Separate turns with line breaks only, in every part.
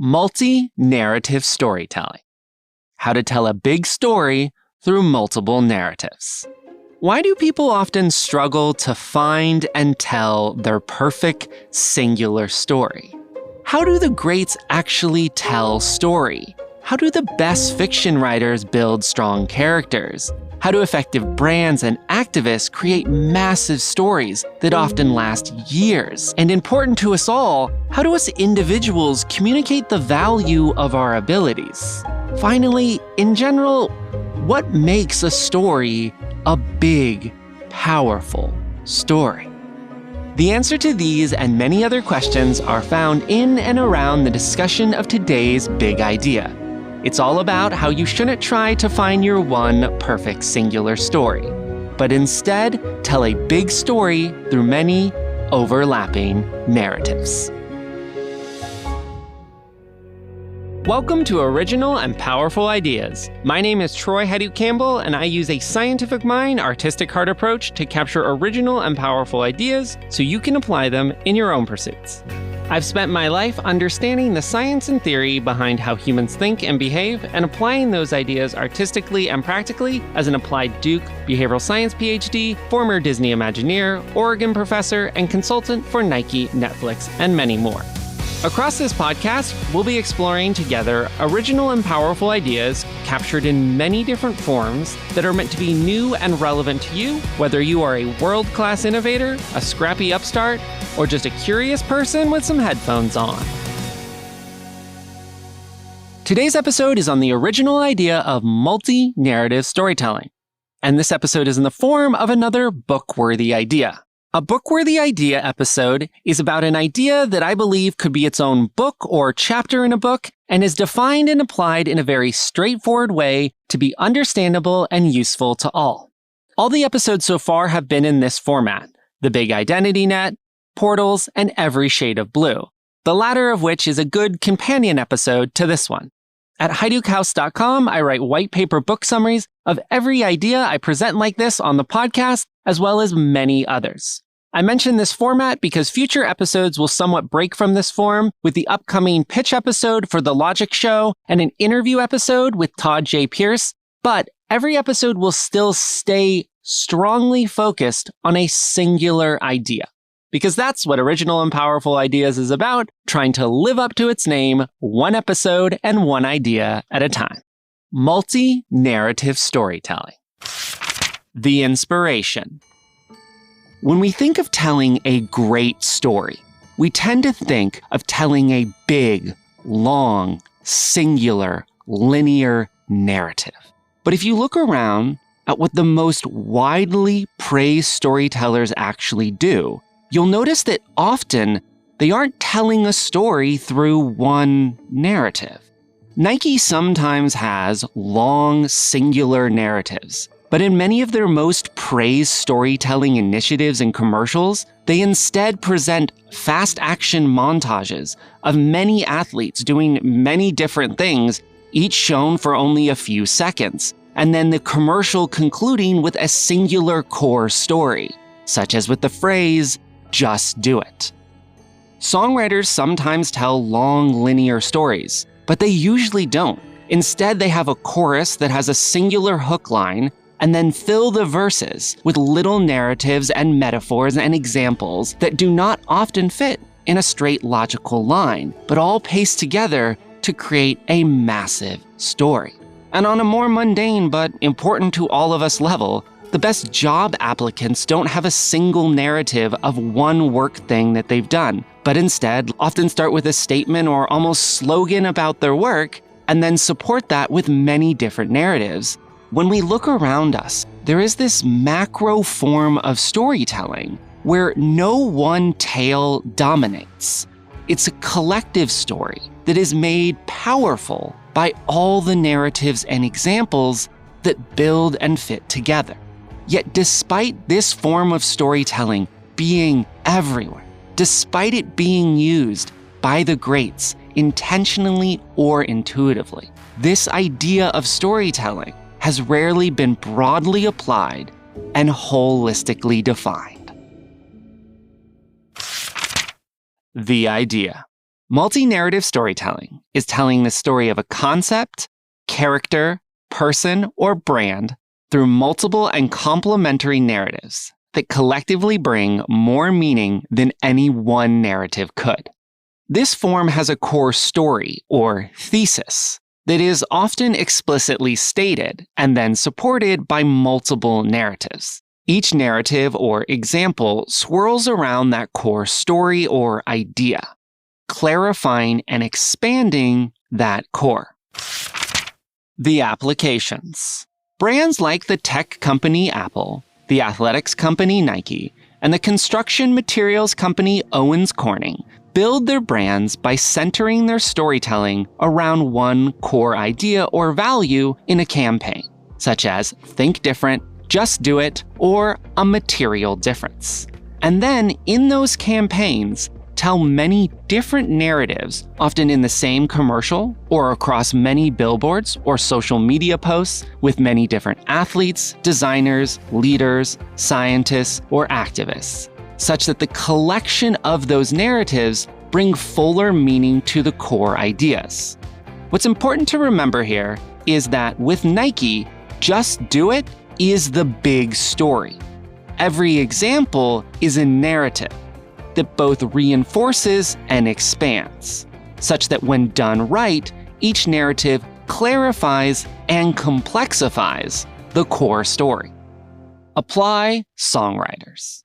Multi-narrative storytelling. How to tell a big story through multiple narratives. Why do people often struggle to find and tell their perfect singular story? How do the greats actually tell story? How do the best fiction writers build strong characters? How do effective brands and activists create massive stories that often last years? And important to us all, how do us individuals communicate the value of our abilities? Finally, in general, what makes a story a big, powerful story? The answer to these and many other questions are found in and around the discussion of today's big idea. It's all about how you shouldn't try to find your one perfect singular story, but instead tell a big story through many overlapping narratives. Welcome to Original and Powerful Ideas. My name is Troy Hadouk Campbell, and I use a scientific mind, artistic heart approach to capture original and powerful ideas so you can apply them in your own pursuits. I've spent my life understanding the science and theory behind how humans think and behave, and applying those ideas artistically and practically as an applied Duke behavioral science PhD, former Disney Imagineer, Oregon professor, and consultant for Nike, Netflix, and many more. Across this podcast, we'll be exploring together original and powerful ideas captured in many different forms that are meant to be new and relevant to you, whether you are a world-class innovator, a scrappy upstart, or just a curious person with some headphones on. Today's episode is on the original idea of multi-narrative storytelling. And this episode is in the form of another book-worthy idea. A book-worthy idea episode is about an idea that I believe could be its own book or chapter in a book and is defined and applied in a very straightforward way to be understandable and useful to all. All the episodes so far have been in this format: the big identity net, portals, and every shade of blue, the latter of which is a good companion episode to this one. At HadoukHouse.com, I write white paper book summaries of every idea I present like this on the podcast, as well as many others. I mention this format because future episodes will somewhat break from this form, with the upcoming pitch episode for The Logic Show and an interview episode with Todd J. Pierce, but every episode will still stay strongly focused on a singular idea. Because that's what Original and Powerful Ideas is about, trying to live up to its name, one episode and one idea at a time. Multi-narrative storytelling. The inspiration. When we think of telling a great story, we tend to think of telling a big, long, singular, linear narrative. But if you look around at what the most widely praised storytellers actually do, you'll notice that often they aren't telling a story through one narrative. Nike sometimes has long, singular narratives, but in many of their most praised storytelling initiatives and commercials, they instead present fast action montages of many athletes doing many different things, each shown for only a few seconds, and then the commercial concluding with a singular core story, such as with the phrase, "Just do it." Songwriters sometimes tell long linear stories, but they usually don't. Instead, they have a chorus that has a singular hook line and then fill the verses with little narratives and metaphors and examples that do not often fit in a straight logical line, but all paste together to create a massive story. And on a more mundane but important to all of us level, the best job applicants don't have a single narrative of one work thing that they've done, but instead often start with a statement or almost slogan about their work and then support that with many different narratives. When we look around us, there is this macro form of storytelling where no one tale dominates. It's a collective story that is made powerful by all the narratives and examples that build and fit together. Yet despite this form of storytelling being everywhere, despite it being used by the greats intentionally or intuitively, this idea of storytelling has rarely been broadly applied and holistically defined. The idea. Multi-narrative storytelling is telling the story of a concept, character, person, or brand through multiple and complementary narratives that collectively bring more meaning than any one narrative could. This form has a core story, or thesis, that is often explicitly stated and then supported by multiple narratives. Each narrative or example swirls around that core story or idea, clarifying and expanding that core. The applications. Brands like the tech company Apple, the athletics company Nike, and the construction materials company Owens Corning build their brands by centering their storytelling around one core idea or value in a campaign, such as think different, just do it, or a material difference. And then in those campaigns, tell many different narratives, often in the same commercial or across many billboards or social media posts with many different athletes, designers, leaders, scientists, or activists, such that the collection of those narratives bring fuller meaning to the core ideas. What's important to remember here is that with Nike, just do it is the big story. Every example is a narrative that both reinforces and expands, such that when done right, each narrative clarifies and complexifies the core story. Apply songwriters.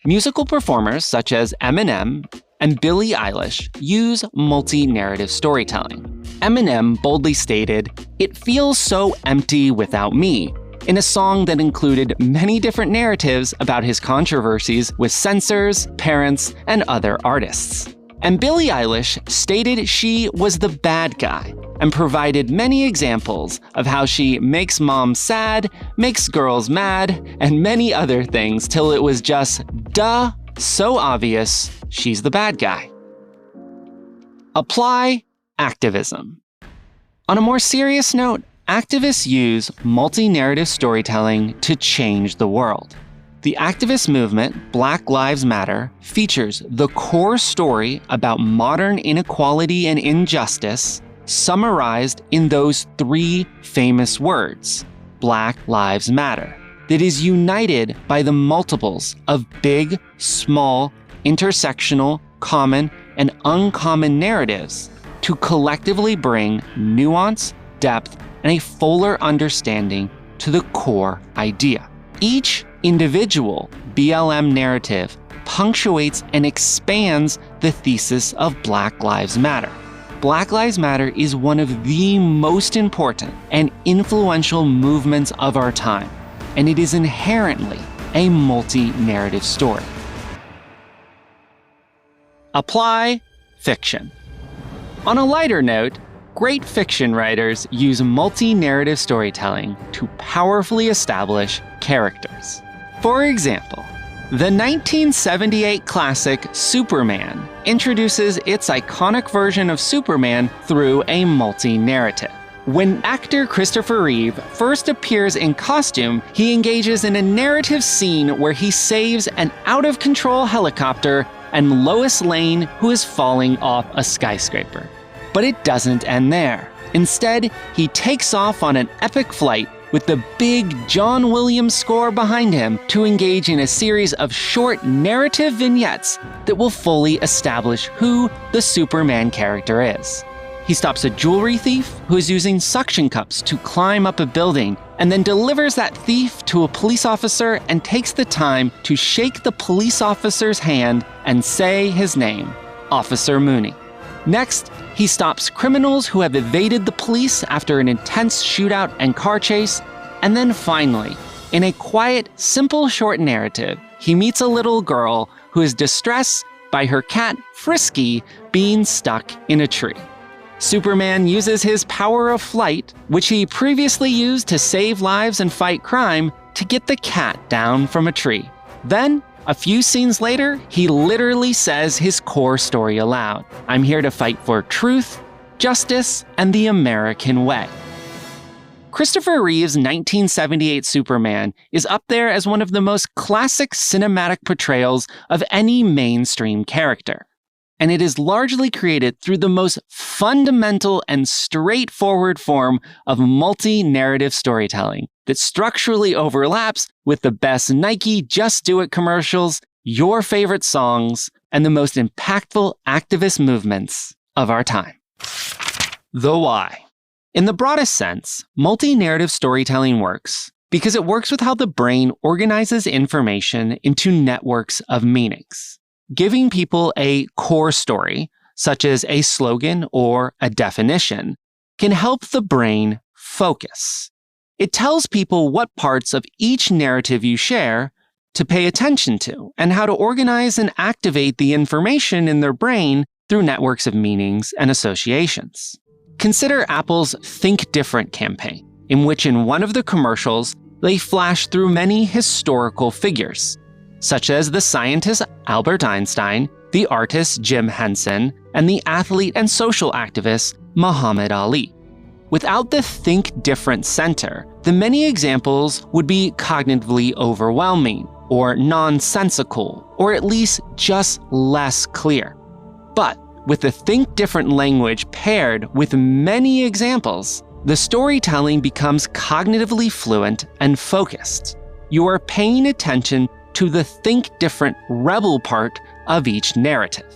Musical performers such as Eminem and Billie Eilish use multi-narrative storytelling. Eminem boldly stated, "It feels so empty without me," in a song that included many different narratives about his controversies with censors, parents, and other artists. And Billie Eilish stated she was the bad guy and provided many examples of how she makes moms sad, makes girls mad, and many other things till it was just, duh, so obvious she's the bad guy. Apply activism. On a more serious note, activists use multi-narrative storytelling to change the world. The activist movement, Black Lives Matter, features the core story about modern inequality and injustice summarized in those three famous words, Black Lives Matter, that is united by the multiples of big, small, intersectional, common, and uncommon narratives to collectively bring nuance, depth, and a fuller understanding to the core idea. Each individual BLM narrative punctuates and expands the thesis of Black Lives Matter. Black Lives Matter is one of the most important and influential movements of our time, and it is inherently a multi-narrative story. Apply fiction. On a lighter note, great fiction writers use multi-narrative storytelling to powerfully establish characters. For example, the 1978 classic Superman introduces its iconic version of Superman through a multi-narrative. When actor Christopher Reeve first appears in costume, he engages in a narrative scene where he saves an out-of-control helicopter and Lois Lane, who is falling off a skyscraper. But it doesn't end there. Instead, he takes off on an epic flight with the big John Williams score behind him to engage in a series of short narrative vignettes that will fully establish who the Superman character is. He stops a jewelry thief who is using suction cups to climb up a building, and then delivers that thief to a police officer and takes the time to shake the police officer's hand and say his name, Officer Mooney. Next, he stops criminals who have evaded the police after an intense shootout and car chase. And then finally, in a quiet, simple short narrative, he meets a little girl who is distressed by her cat, Frisky, being stuck in a tree. Superman uses his power of flight, which he previously used to save lives and fight crime, to get the cat down from a tree. Then, a few scenes later, he literally says his core story aloud. I'm here to fight for truth, justice, and the American way. Christopher Reeve's 1978 Superman is up there as one of the most classic cinematic portrayals of any mainstream character. and it is largely created through the most fundamental and straightforward form of multi-narrative storytelling that structurally overlaps with the best Nike Just Do It commercials, your favorite songs, and the most impactful activist movements of our time. The why. In the broadest sense, multi-narrative storytelling works because it works with how the brain organizes information into networks of meanings. Giving people a core story, such as a slogan or a definition, can help the brain focus. It tells people what parts of each narrative you share to pay attention to and how to organize and activate the information in their brain through networks of meanings and associations. Consider Apple's Think Different campaign, in which in one of the commercials, they flash through many historical figures, such as the scientist Albert Einstein, the artist Jim Henson, and the athlete and social activist Muhammad Ali. Without the Think Different center, the many examples would be cognitively overwhelming or nonsensical, or at least just less clear. But with the Think Different language paired with many examples, the storytelling becomes cognitively fluent and focused. You are paying attention to the Think Different rebel part of each narrative.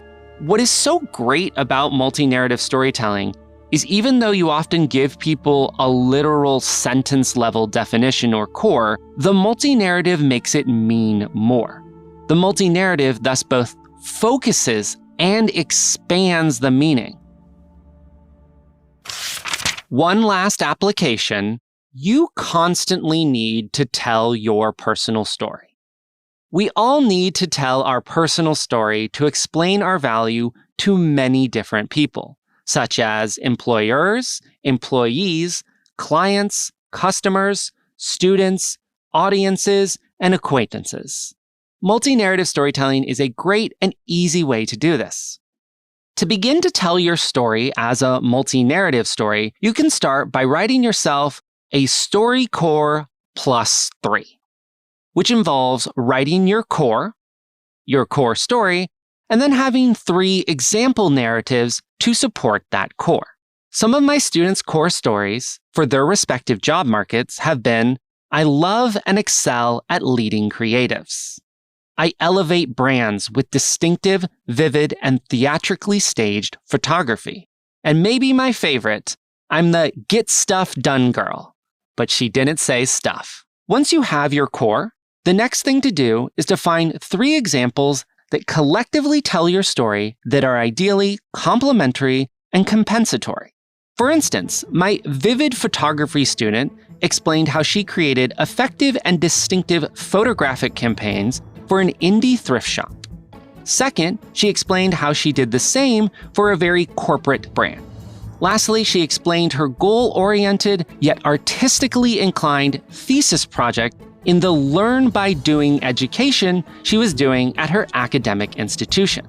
What is so great about multi-narrative storytelling is even though you often give people a literal sentence-level definition or core, the multi-narrative makes it mean more. The multi-narrative thus both focuses and expands the meaning. One last application, you constantly need to tell your personal story. We all need to tell our personal story to explain our value to many different people, such as employers, employees, clients, customers, students, audiences, and acquaintances. Multi-narrative storytelling is a great and easy way to do this. To begin to tell your story as a multi-narrative story, you can start by writing yourself a story core plus 3, which involves writing your core story, and then having 3 example narratives to support that core. Some of my students' core stories for their respective job markets have been, I love and excel at leading creatives. I elevate brands with distinctive, vivid, and theatrically staged photography. And maybe my favorite, I'm the get stuff done girl, but she didn't say stuff. Once you have your core, the next thing to do is to find 3 examples that collectively tell your story that are ideally complementary and compensatory. For instance, my vivid photography student explained how she created effective and distinctive photographic campaigns for an indie thrift shop. Second, she explained how she did the same for a very corporate brand. Lastly, she explained her goal-oriented yet artistically inclined thesis project in the Learn by Doing education she was doing at her academic institution.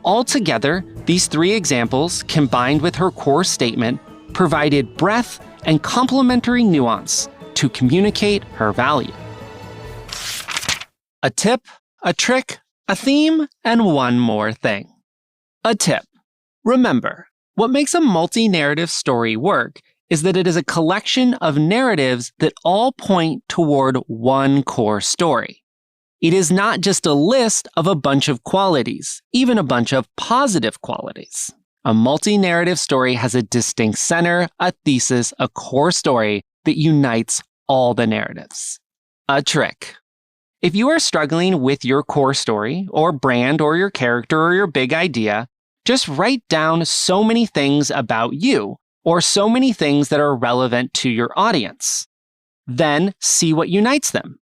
Altogether, these 3 examples, combined with her core statement, provided breadth and complementary nuance to communicate her value. A tip, a trick, a theme, and one more thing. A tip. Remember, what makes a multi-narrative story work is that it is a collection of narratives that all point toward one core story. It is not just a list of a bunch of qualities, even a bunch of positive qualities. A multi-narrative story has a distinct center, a thesis, a core story that unites all the narratives. A trick. If you are struggling with your core story, or brand, or your character, or your big idea, just write down so many things about you, or so many things that are relevant to your audience. Then see what unites them.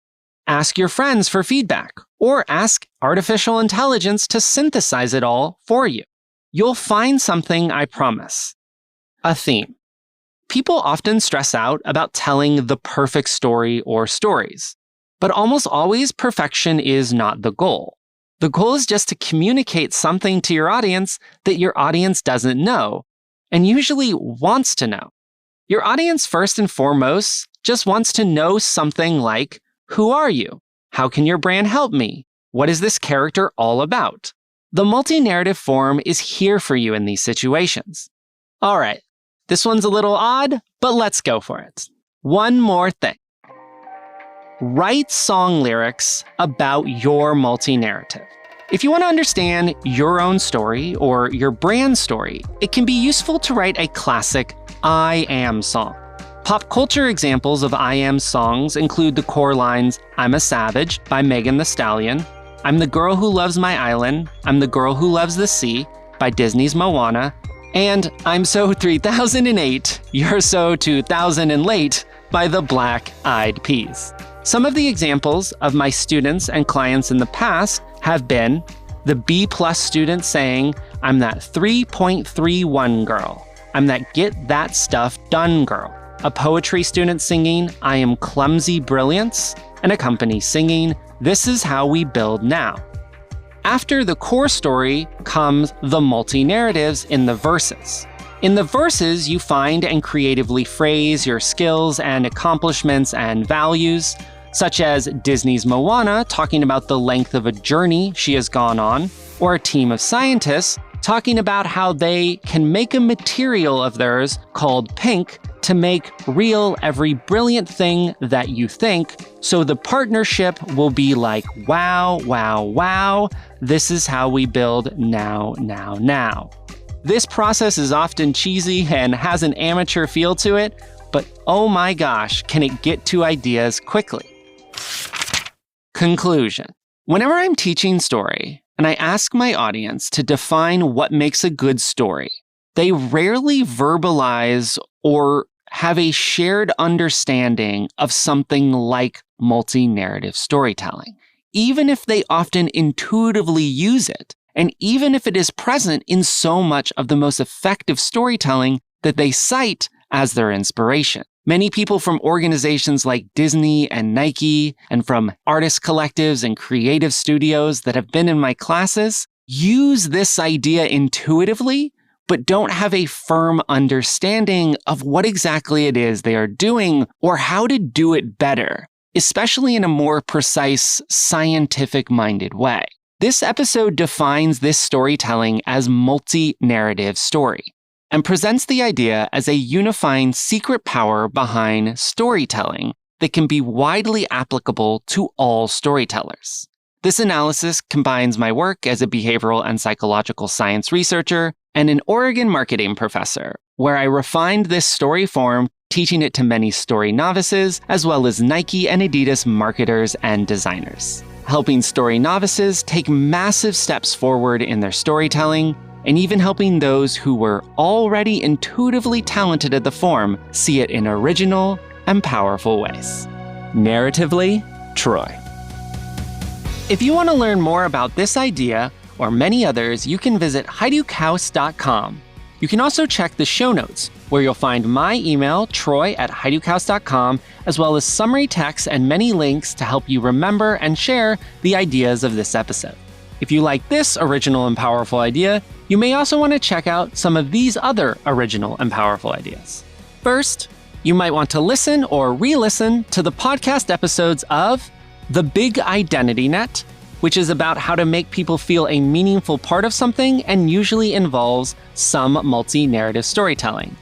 Ask your friends for feedback, or ask artificial intelligence to synthesize it all for you. You'll find something, I promise. A theme. People often stress out about telling the perfect story or stories, but almost always perfection is not the goal. The goal is just to communicate something to your audience that your audience doesn't know, and usually wants to know. Your audience, first and foremost, just wants to know something like, who are you? How can your brand help me? What is this character all about? The multi-narrative form is here for you in these situations. All right, this one's a little odd, but let's go for it. One more thing. Write song lyrics about your multi-narrative. If you want to understand your own story or your brand story, it can be useful to write a classic I am song. Pop culture examples of I am songs include the core lines, "I'm a Savage" by Megan Thee Stallion, "I'm the Girl Who Loves My Island," "I'm the Girl Who Loves the Sea" by Disney's Moana, and "I'm So 3008, You're So 2000 and Late" by the Black Eyed Peas. Some of the examples of my students and clients in the past have been the B+ student saying, "I'm that 3.31 girl. I'm that get that stuff done girl." A poetry student singing, "I am clumsy brilliance," and a company singing, "This is how we build now." After the core story comes the multi-narratives in the verses. In the verses, you find and creatively phrase your skills and accomplishments and values, such as Disney's Moana talking about the length of a journey she has gone on, or a team of scientists talking about how they can make a material of theirs called pink to make real every brilliant thing that you think, so the partnership will be like, wow, wow, wow, this is how we build now, now, now. This process is often cheesy and has an amateur feel to it, but oh my gosh, can it get to ideas quickly. Conclusion. Whenever I'm teaching story and I ask my audience to define what makes a good story, they rarely verbalize or have a shared understanding of something like multi-narrative storytelling, even if they often intuitively use it, and even if it is present in so much of the most effective storytelling that they cite as their inspiration. Many people from organizations like Disney and Nike, and from artist collectives and creative studios that have been in my classes, use this idea intuitively, but don't have a firm understanding of what exactly it is they are doing or how to do it better, especially in a more precise, scientific-minded way. This episode defines this storytelling as multi-narrative story and presents the idea as a unifying secret power behind storytelling that can be widely applicable to all storytellers. This analysis combines my work as a behavioral and psychological science researcher and an Oregon marketing professor, where I refined this story form, teaching it to many story novices, as well as Nike and Adidas marketers and designers, helping story novices take massive steps forward in their storytelling, and even helping those who were already intuitively talented at the form see it in original and powerful ways. Narratively, Troy. If you want to learn more about this idea or many others, you can visit heidukaus.com. You can also check the show notes, where you'll find my email, troy@heidukaus.com, as well as summary text and many links to help you remember and share the ideas of this episode. If you like this original and powerful idea, you may also want to check out some of these other original and powerful ideas. First, you might want to listen or re-listen to the podcast episodes of The Big Identity Net, which is about how to make people feel a meaningful part of something and usually involves some multi-narrative storytelling,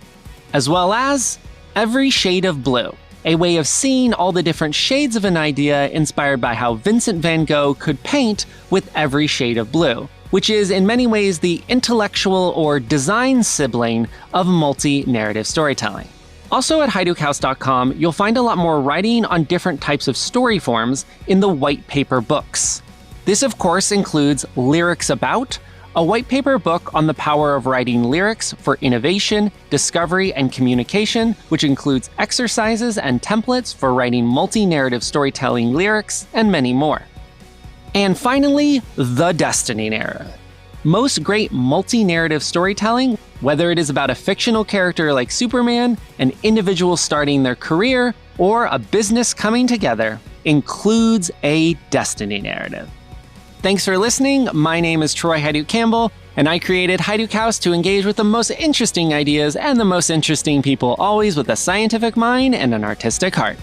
as well as Every Shade of Blue, a way of seeing all the different shades of an idea inspired by how Vincent van Gogh could paint with every shade of blue, which is in many ways the intellectual or design sibling of multi-narrative storytelling. Also at heidukaus.com, you'll find a lot more writing on different types of story forms in the white paper books. This, of course, includes Lyrics About, a white paper book on the power of writing lyrics for innovation, discovery, and communication, which includes exercises and templates for writing multi-narrative storytelling lyrics, and many more. And finally, The Destiny Narrative. Most great multi-narrative storytelling, whether it is about a fictional character like Superman, an individual starting their career, or a business coming together, includes a destiny narrative. Thanks for listening. My name is Troy Haiduk Campbell, and I created Haiduk House to engage with the most interesting ideas and the most interesting people, always with a scientific mind and an artistic heart.